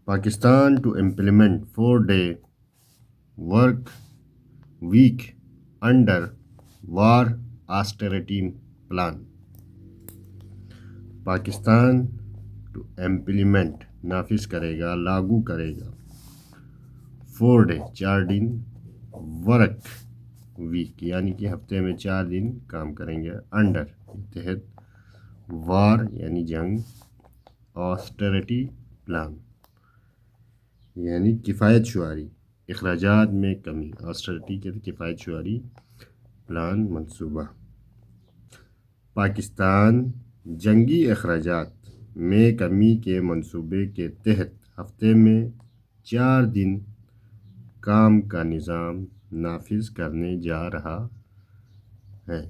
Pakistan to implement 4-day work week under war austerity plan. Pakistan to implement نافذ کرے گا، لاگو کرے گا 4 ڈے 4 دن ورک ویک، یعنی کہ ہفتے میں 4 دن کام کریں گے انڈر تحت وار یعنی جنگ، آسٹریٹی پلان یعنی کفایت شعاری، اخراجات میں کمی، آسٹریٹی کے کفایت شعاری پلان منصوبہ۔ پاکستان جنگی اخراجات میں کمی کے منصوبے کے تحت ہفتے میں 4 دن کام کا نظام نافذ کرنے جا رہا ہے۔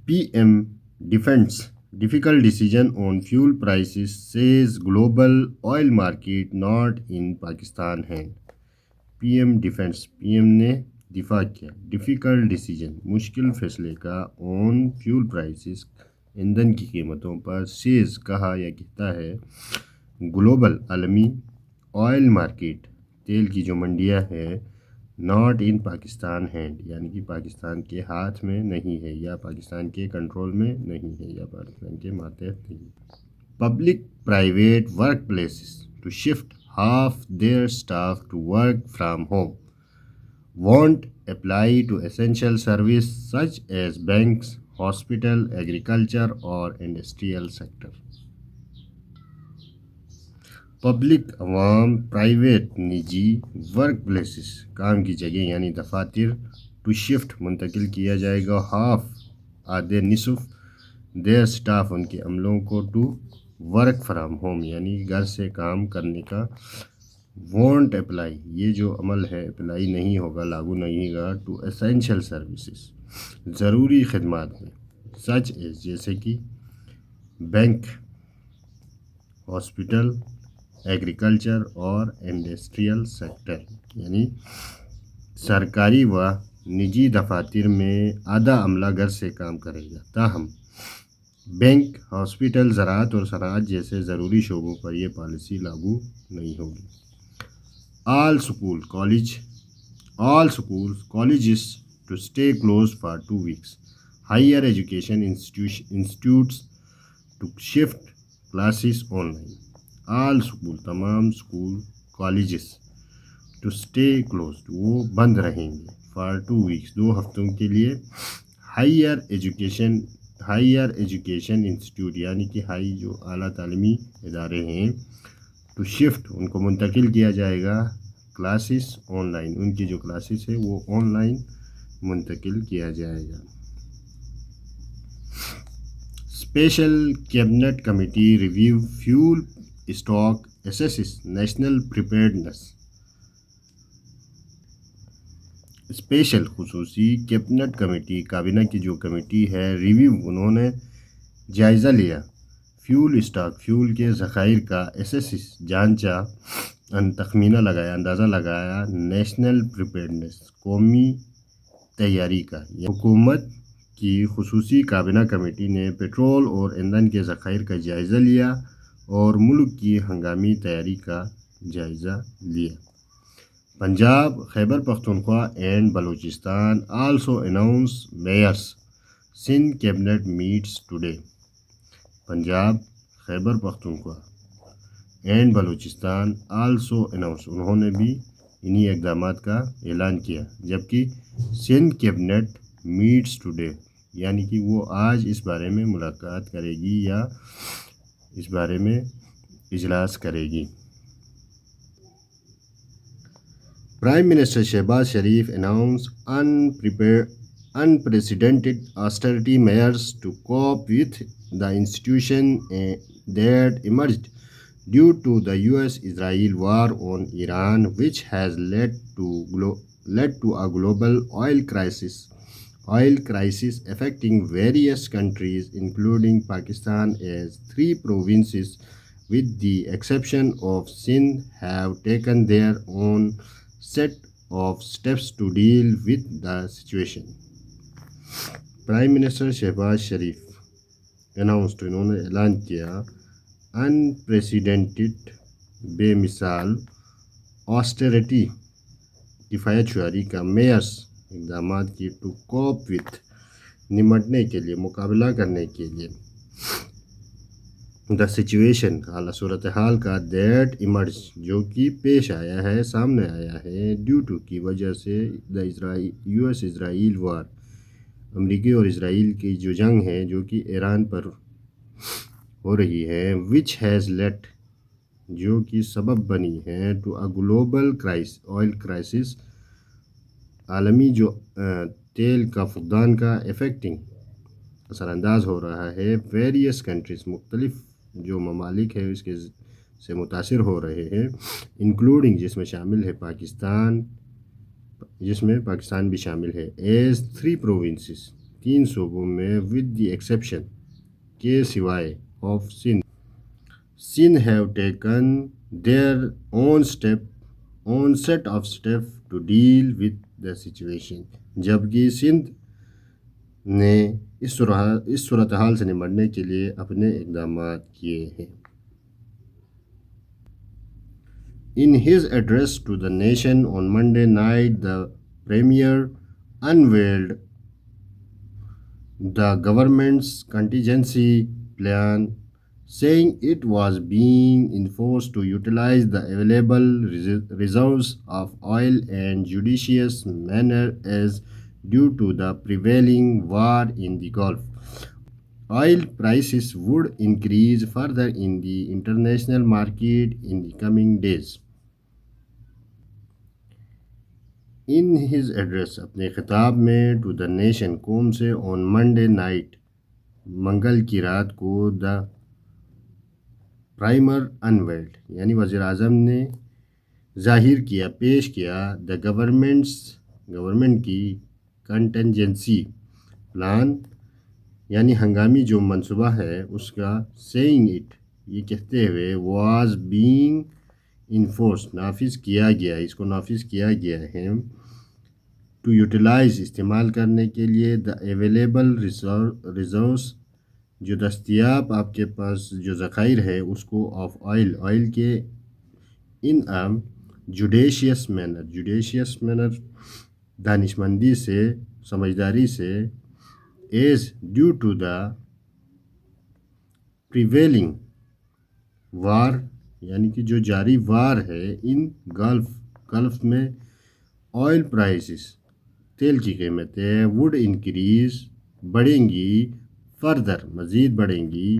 P M defends difficult decision on fuel prices says global oil market not in Pakistan hand. P M defends, P M نے دفاع کیا ڈیفیکلٹ ڈیسیژن مشکل فیصلے کا آن فیول پرائسز ایندھن کی قیمتوں پر، سیز کہا یا کہتا ہے گلوبل عالمی آئل مارکیٹ تیل کی جو منڈیاں ہے ناٹ ان پاکستان ہینڈ یعنی کہ پاکستان کے ہاتھ میں نہیں ہے یا پاکستان کے کنٹرول میں نہیں ہے یا پاکستان کے ماتحت نہیں ہے۔ Public private work places to shift half their staff to work from home won't apply to essential service such as banks, hospital, agriculture or industrial sector۔ Public عوام، پرائیویٹ نجی ورک پلیسز کام کی جگہ یعنی دفاتر ٹو شفٹ منتقل کیا جائے گا، half آدھے نصف، دیر اسٹاف ان کے عملوں کو، ٹو ورک فرام ہوم یعنی گھر سے کام کرنے کا، وونٹ اپلائی یہ جو عمل ہے اپلائی نہیں ہوگا، لاگو نہیں ہوگا، ٹو اسینشل سروسز ضروری خدمات میں، سچ ایز جیسے کہ بینک، ہاسپٹل، ایگریکلچر اور انڈسٹریل سیکٹر یعنی سرکاری و نجی دفاتر میں آدھا عملہ گھر سے کام کرے گا، تاہم بینک، ہاسپٹل، زراعت اور صنعت جیسے ضروری شعبوں پر یہ پالیسی لاگو نہیں ہوگی۔ All schools, colleges to stay closed for 2 weeks. Higher education institutes to shift classes online. All schools, تمام school colleges to stay closed وہ بند رہیں گے for 2 weeks 2 ہفتوں کے لیے۔ ہائیر ایجوکیشن انسٹیٹیوٹ یعنی کہ ہائی جو اعلیٰ تعلیمی ادارے ہیں، ٹو شفٹ ان کو منتقل کیا جائے گا، کلاسز آن لائن ان کی جو کلاسز ہے وہ آن لائن منتقل کیا جائے گا۔ Special cabinet committee review fuel stock assesses national preparedness. Special خصوصی کیبنٹ کمیٹی، کابینہ کی جو کمیٹی ہے، ریویو انہوں نے جائزہ لیا فیول اسٹاک فیول کے ذخائر کا، اسیسز جانچا، تخمینہ لگایا، اندازہ لگایا، نیشنل پریپیئرڈنس قومی تیاری کا۔ حکومت کی خصوصی کابینہ کمیٹی نے پیٹرول اور ایندھن کے ذخائر کا جائزہ لیا اور ملک کی ہنگامی تیاری کا جائزہ لیا۔ Punjab, Khyber Pakhtunkhwa and Balochistan also announce measures Sindh cabinet meets today. Punjab, Khyber Pakhtunkhwa and Balochistan also announce انہوں نے بھی انہی اقدامات کا اعلان کیا، جبکہ سندھ کیبنٹ میٹس ٹوڈے یعنی کہ وہ آج اس بارے میں ملاقات کرے گی یا اس بارے میں اجلاس کرے گی۔ Prime minister Shehbaz Sharif announce unprecedented austerity measures to cope with the situation that emerged due to the US-Israel war on Iran, which has led to a global oil crisis affecting various countries, including Pakistan, as 3 provinces, with the exception of Sindh, have taken their own set of steps to deal with the situation۔ Prime minister Shehbaz Sharif انہوں نے اعلان کیا unprecedented بے مثال austerity کفایت شعاری کا measures اقدامات کی ٹو کوپ وتھ نمٹنے کے لیے مقابلہ کرنے کے لیے دا سچویشن اعلیٰ صورتحال کا دیٹ ایمرج جو کہ پیش آیا ہے سامنے آیا ہے ڈیو ٹو کی وجہ سے دا یو ایس اسرائیل وار امریکی اور اسرائیل کی جو جنگ ہے جو کہ ایران پر ہو رہی ہے وچ ہیز لیٹ جو کہ سبب بنی ہے to a global oil crisis عالمی جو تیل کا فقدان کا افیکٹنگ اثر انداز ہو رہا ہے ویریس کنٹریز مختلف جو ممالک ہیں اس کے سے متاثر ہو رہے ہیں انکلوڈنگ جس میں شامل ہے پاکستان بھی شامل ہے ایز 3 پروونسز 3 صوبوں میں ود دی ایکسیپشن کے سوائے of Sindh have taken their own set of step to deal with the situation جبکہ سندھ نے اس صورتحال سے نمٹنے کے لیے اپنے اقدامات کیے ہیں. In his address to the nation on Monday night, the Premier unveiled the government's contingency plan, saying it was being enforced to utilize the available reserves of oil in judicious manner as due to the prevailing war in the Gulf. Oil prices would increase further in the international market in the coming days. In his address اپنے خطاب میں to the nation قوم سے on Monday night منگل کی رات کو the primal invalid یعنی وزیر اعظم نے ظاہر کیا پیش کیا دا گورنمنٹ کی کنٹنجنسی پلان یعنی ہنگامی جو منصوبہ ہے اس کا سیئنگ اٹ یہ کہتے ہوئے واز بینگ انفورس نافذ کیا گیا اس کو نافذ کیا گیا ہے ٹو یوٹیلائز استعمال کرنے کے لیے دا اویلیبل ریزورس جو دستیاب آپ کے پاس جو ذخائر ہے اس کو آف آئل کے ان جوڈیشیس مینر دانشمندی سے سمجھداری سے as due to the prevailing war یعنی کہ جو جاری وار ہے ان گلف میں آئل پرائسز تیل کی قیمتیں وڈ انکریز بڑھیں گی فردر مزید بڑھیں گی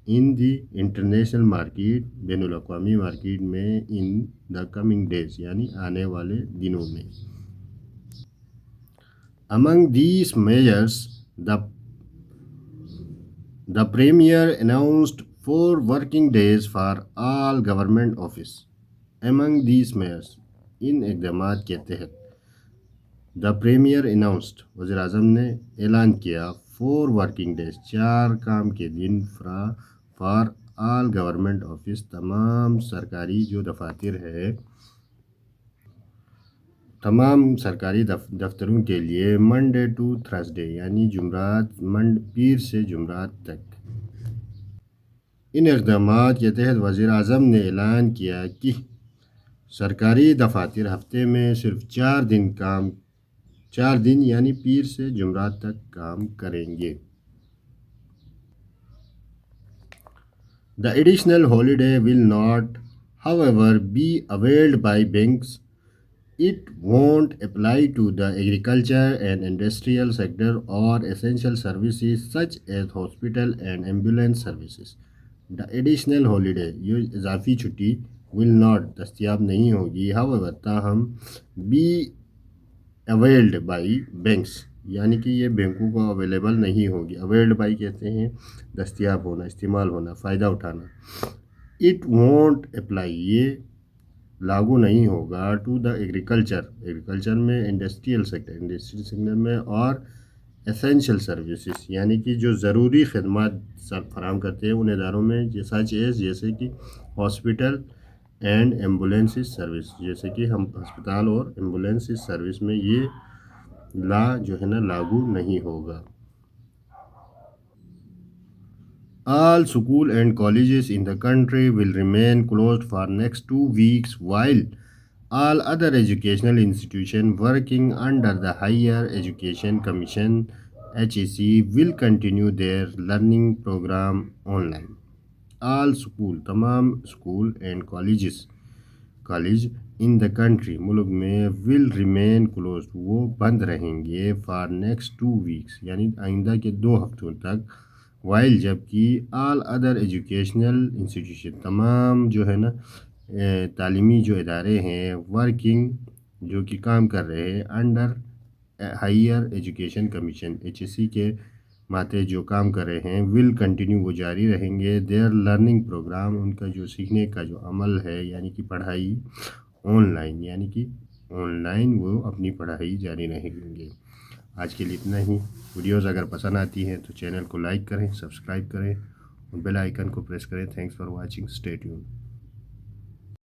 ان دی انٹرنیشنل مارکیٹ بین الاقوامی مارکیٹ میں ان دا کمنگ ڈیز یعنی آنے والے دنوں میں. Among these measures, the Premier announced 4 working days for all government office. Among these measures, ان اقدامات کے تحت دا پریمیئر اناؤنسڈ وزیر اعظم نے اعلان کیا 4 ورکنگ ڈیز 4 کام کے دن فار آل گورنمنٹ آفس تمام سرکاری جو دفاتر ہے تمام سرکاری دفتروں کے لیے منڈے ٹو تھرسڈے یعنی پیر سے جمعرات تک. ان اقدامات کے تحت وزیر اعظم نے اعلان کیا کہ سرکاری دفاتر ہفتے میں صرف 4 دن یعنی پیر سے جمعرات تک کام کریں گے. The additional holiday will not, however, be availed by banks. It won't apply to the agriculture and industrial sector or essential services such as hospital and ambulance services. The additional holiday یہ اضافی چھٹی will not دستیاب نہیں ہوگی however تاہم be availed by banks یعنی کہ یہ بینکوں کو اویلیبل نہیں ہوگی. availed by کہتے ہیں دستیاب ہونا استعمال ہونا فائدہ اٹھانا. it won't apply یہ لاگو نہیں ہوگا ٹو دا ایگریکلچر میں انڈسٹریل سیکٹر میں اور اسینشیل سروسز یعنی کہ جو ضروری خدمات فراہم کرتے ہیں ان اداروں میں جیسے کہ ہاسپٹل اینڈ ایمبولینسز سروس جیسے کہ ہم ہسپتال اور ایمبولینسز سروس میں یہ جو ہے نا لاگو نہیں ہوگا. All school and colleges in the country will remain closed for next 2 weeks, while all other educational institutions working under the Higher Education Commission (HEC) will continue their learning program online. All school, تمام school and college in the country ملک میں will remain closed، وہ بند رہیں گے for next 2 weeks یعنی آئندہ کے 2 ہفتوں تک، while جبکہ all other educational institution تمام جو ہے نا تعلیمی جو ادارے ہیں working جو کہ کام کر رہے ہیں under higher education commission HEC کے ماتے جو کام کر رہے ہیں will continue وہ جاری رہیں گے their learning program، ان کا جو سیکھنے کا جو عمل ہے یعنی کہ پڑھائی آن لائن، یعنی کہ آن لائن وہ اپنی پڑھائی جاری رہیں گے۔ آج کے لیے اتنا ہی۔ ویڈیوز اگر پسند آتی ہیں تو چینل کو لائک کریں، سبسکرائب کریں اور بیل آئیکن کو پریس کریں۔ Thanks for watching, stay tune.